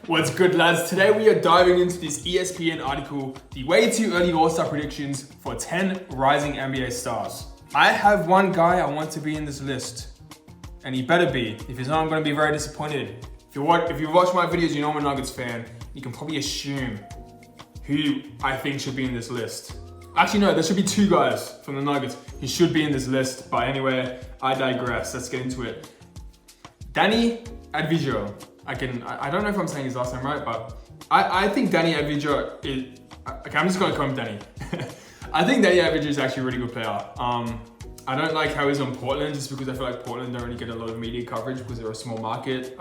What's good, lads? Today we are diving into this ESPN article, the way too early All-Star predictions for 10 rising NBA stars. I have one guy I want to be in this list, and he better be. If he's not, I'm going to be very disappointed. If you watch my videos, you know I'm a Nuggets fan. You can probably assume who I think should be in this list. Actually, no, there should be two guys from the Nuggets who should be in this list, but anyway, I digress. Let's get into it. Danny Advijo. I don't know if I'm saying his last name right, but I think Danny Advijo is... Okay, I'm just going to call him Danny. I think Danny Advijo is actually a really good player. I don't like how he's on Portland, just because I feel like Portland don't really get a lot of media coverage because they're a small market,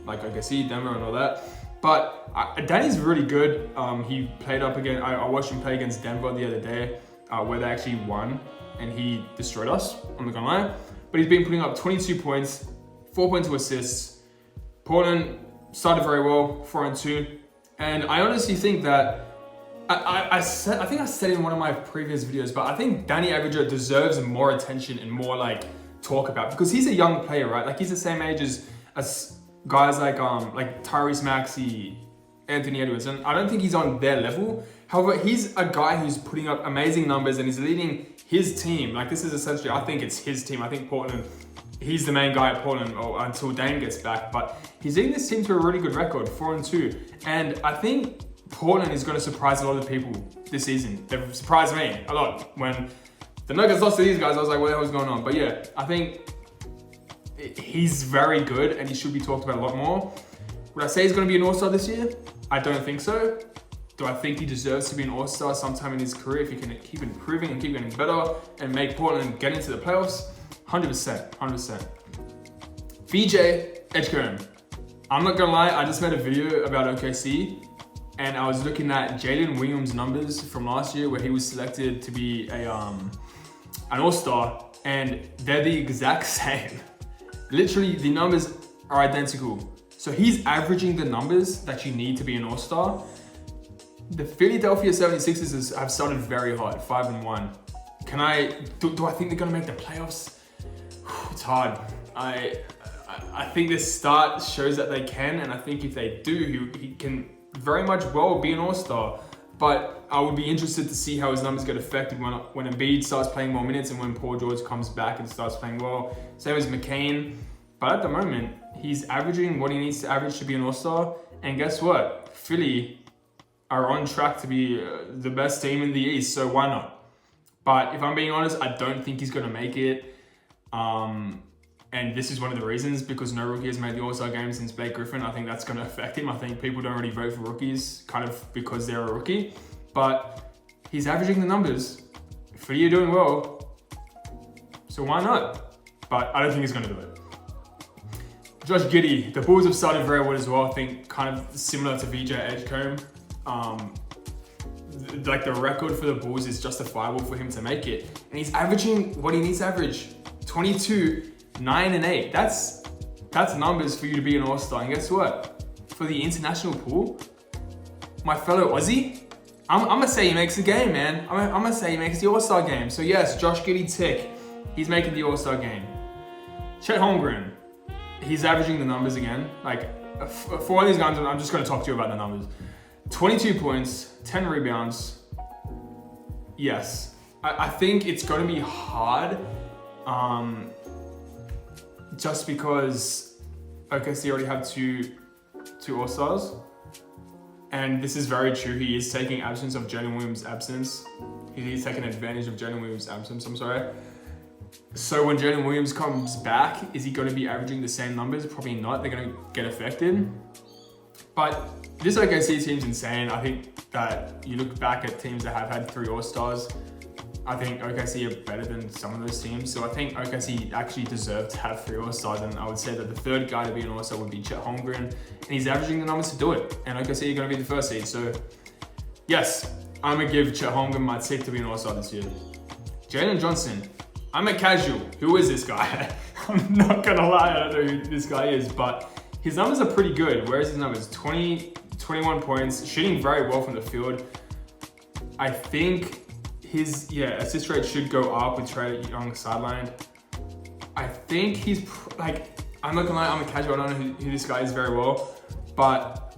like OKC, Denver and all that. But Danny's really good. He played up again. I watched him play against Denver the other day, where they actually won, and he destroyed us, I'm not gonna lie. But he's been putting up 22 points, 4.2 assists. Portland started very well, 4-2. And I honestly think that, I think I said in one of my previous videos, but I think Danny Advijo deserves more attention and more like talk about, because he's a young player, right? Like he's the same age as guys like Tyrese Maxey, Anthony Edwards, and I don't think he's on their level. However, he's a guy who's putting up amazing numbers and is leading his team. Like this is essentially, I think it's his team. I think Portland, he's the main guy at Portland until Dame gets back, but he's leading this team to a really good record, 4-2. And I think Portland is going to surprise a lot of people this season. They've surprised me a lot. When the Nuggets lost to these guys, I was like, what the hell is going on? But yeah, I think he's very good and he should be talked about a lot more. Would I say he's going to be an All-Star this year? I don't think so. Do I think he deserves to be an All-Star sometime in his career if he can keep improving and keep getting better and make Portland get into the playoffs? 100%. VJ Edgecombe. I'm not gonna lie, I just made a video about OKC and I was looking at Jalen Williams' numbers from last year where he was selected to be an All-Star, and they're the exact same. Literally, the numbers are identical. So he's averaging the numbers that you need to be an All-Star. The Philadelphia 76ers have started very hot, 5-1. Do I think they're gonna make the playoffs? It's hard. I think this start shows that they can, and I think if they do, he can very much well be an All-Star. But I would be interested to see how his numbers get affected when Embiid starts playing more minutes and when Paul George comes back and starts playing well. Same as McCain. But at the moment, he's averaging what he needs to average to be an All-Star. And guess what? Philly are on track to be the best team in the East, so why not? But if I'm being honest, I don't think he's going to make it. And this is one of the reasons, because no rookie has made the All-Star game since Blake Griffin. I think that's going to affect him. I think people don't really vote for rookies kind of because they're a rookie. But he's averaging the numbers. Philly are doing well, so why not? But I don't think he's going to do it. Josh Giddey. The Bulls have started very well as well. I think kind of similar to VJ Edgecombe. Like the record for the Bulls is justifiable for him to make it. And he's averaging what he needs to average. 22, 9 and 8. That's numbers for you to be an All-Star. And guess what? For the international pool, my fellow Aussie, I'm gonna say he makes the game, man. I'm gonna say he makes the All-Star game. So yes, Josh Giddey tick. He's making the All-Star game. Chet Holmgren, he's averaging the numbers again. Like for all these guys, I'm just gonna talk to you about the numbers. 22 points, 10 rebounds. Yes, I think it's gonna be hard. Just because OKC already have two All-Stars, and this is very true. He is taking absence of Jalen Williams' absence. He's taking advantage of Jalen Williams' absence. I'm sorry. So when Jalen Williams comes back, is he going to be averaging the same numbers? Probably not. They're going to get affected. But this OKC team's insane. I think that you look back at teams that have had 3 All-Stars. I think OKC are better than some of those teams. So I think OKC actually deserve to have 3 All-Stars. And I would say that the third guy to be an All-Star would be Chet Holmgren. And he's averaging the numbers to do it. And OKC are going to be the first seed. So yes, I'm going to give Chet Holmgren my tick to be an All-Star this year. Jalen Johnson. I'm a casual. Who is this guy? I'm not going to lie. I don't know who this guy is. But his numbers are pretty good. Where is his numbers? 20, 21 points. Shooting very well from the field. I think his assist rate should go up with Trae Young sidelined. I think he's like, I'm not gonna lie, I'm a casual, I don't know who this guy is very well, but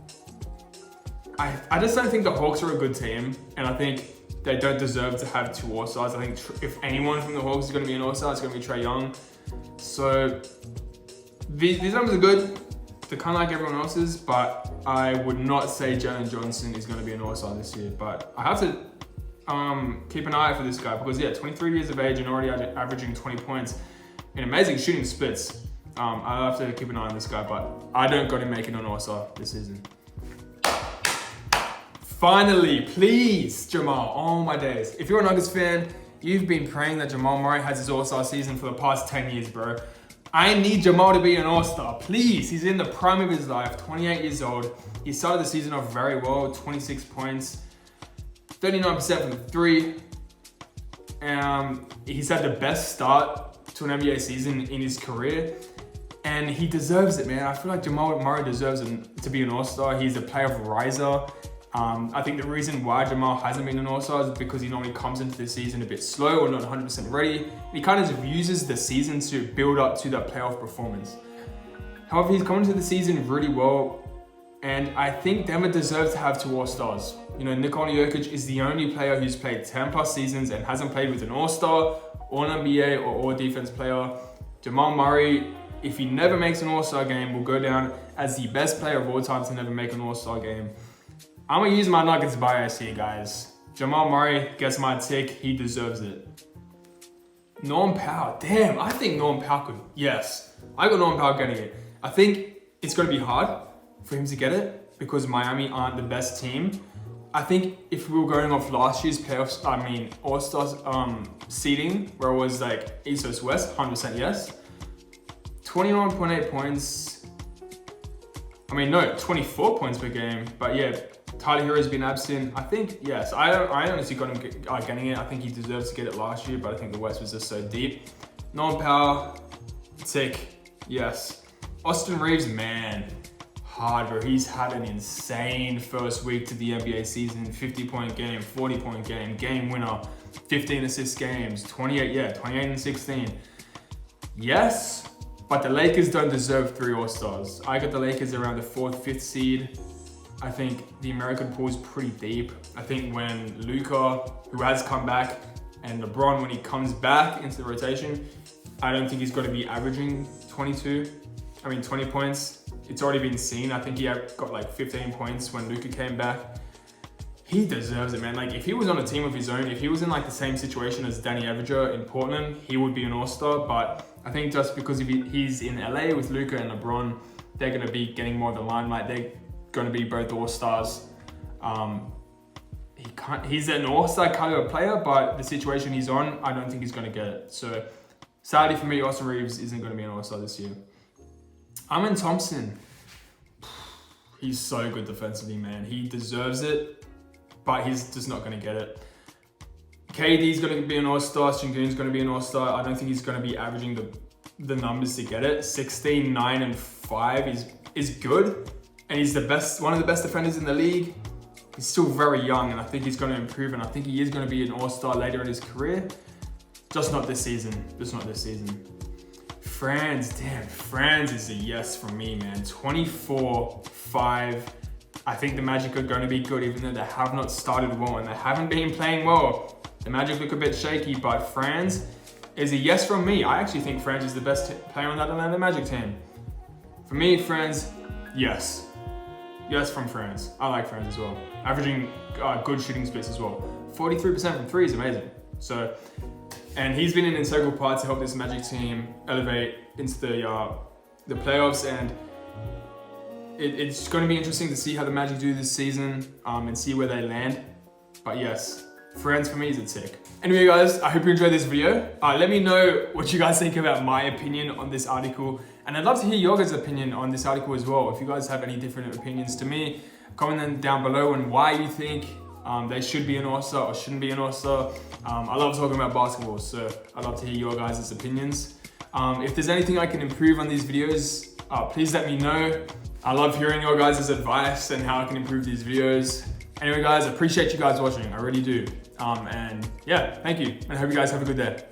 I just don't think the Hawks are a good team, and I think they don't deserve to have 2 All-Stars. I think if anyone from the Hawks is going to be an All-Star, it's going to be Trae Young. So these numbers are good. They're kind of like everyone else's, but I would not say Jalen Johnson is going to be an All-Star this year. But I have to keep an eye out for this guy because, yeah, 23 years of age and already averaging 20 points in amazing shooting splits. I have to keep an eye on this guy, but I don't got him making an All-Star this season. Finally, please, Jamal. Oh my days. If you're a Nuggets fan, you've been praying that Jamal Murray has his All-Star season for the past 10 years, bro. I need Jamal to be an All-Star, please. He's in the prime of his life, 28 years old. He started the season off very well, 26 points, 39% from the 3. He's had the best start to an NBA season in his career, and he deserves it, man. I feel like Jamal Murray deserves to be an All-Star. He's a playoff riser. I think the reason why Jamal hasn't been an All-Star is because he normally comes into the season a bit slow or not 100% ready. He kind of uses the season to build up to that playoff performance. However, he's come into the season really well, and I think Denver deserves to have 2 All-Stars. You know, Nikola Jokic is the only player who's played 10 plus seasons and hasn't played with an All-Star, or an NBA, or All-Defense player. Jamal Murray, if he never makes an All-Star game, will go down as the best player of all time to never make an All-Star game. I'm gonna use my Nuggets bias here, guys. Jamal Murray gets my tick. He deserves it. Norm Powell. Damn, I think Norm Powell could. Yes, I got Norm Powell getting it. I think it's gonna be hard for him to get it because Miami aren't the best team. I think if we were going off last year's playoffs, All-Stars seeding, where it was like East vs West, 100% yes. 21.8 points. 24 points per game. But yeah, Tyler Hero's been absent. I think, yes, I honestly got him getting it. I think he deserves to get it last year, but I think the West was just so deep. Norm Powell, tick, yes. Austin Reeves, man, hard, bro. He's had an insane first week to the NBA season. 50-point game, 40-point game, game winner, 15 assist games, 28 and 16. Yes, but the Lakers don't deserve 3 All-Stars. I got the Lakers around the 4th, 5th seed. I think the American pool is pretty deep. I think when Luka, who has come back, and LeBron, when he comes back into the rotation, I don't think he's going to be averaging 20 points. It's already been seen. I think he got like 15 points when Luka came back. He deserves it, man. Like, if he was on a team of his own, if he was in like the same situation as Danny Avdija in Portland, he would be an All-Star. But I think just because he's in LA with Luka and LeBron, they're going to be getting more of the limelight. They're going to be both All-Stars. He's an All-Star caliber player, but the situation he's on, I don't think he's going to get it. So sadly for me, Austin Reeves isn't going to be an All-Star this year. Amen Thompson. He's so good defensively, man. He deserves it, but he's just not going to get it. KD's going to be an All-Star. Sengun's going to be an All-Star. I don't think he's going to be averaging the numbers to get it. 16, 9, and 5 is good, and he's one of the best defenders in the league. He's still very young, and I think he's going to improve, and I think he is going to be an All-Star later in his career. Just not this season. Franz, damn, Franz is a yes from me, man. 24-5. I think the Magic are going to be good, even though they have not started well and they haven't been playing well. The Magic look a bit shaky, but Franz is a yes from me. I actually think Franz is the best player on that Atlanta Magic team. For me, Franz, yes. Yes from Franz. I like Franz as well. Averaging good shooting splits as well. 43% from 3 is amazing. And he's been an integral part to help this Magic team elevate into the playoffs, and it's going to be interesting to see how the Magic do this season and see where they land. But yes, Franz for me is a tick. Anyway, guys, I hope you enjoyed this video. Let me know what you guys think about my opinion on this article, and I'd love to hear your guys' opinion on this article as well. If you guys have any different opinions to me, comment them down below on why you think they should be an All-Star or shouldn't be an All-Star. I love talking about basketball, so I'd love to hear your guys' opinions. If there's anything I can improve on these videos, please let me know. I love hearing your guys' advice and how I can improve these videos. Anyway, guys, I appreciate you guys watching. I really do. And yeah, thank you. And I hope you guys have a good day.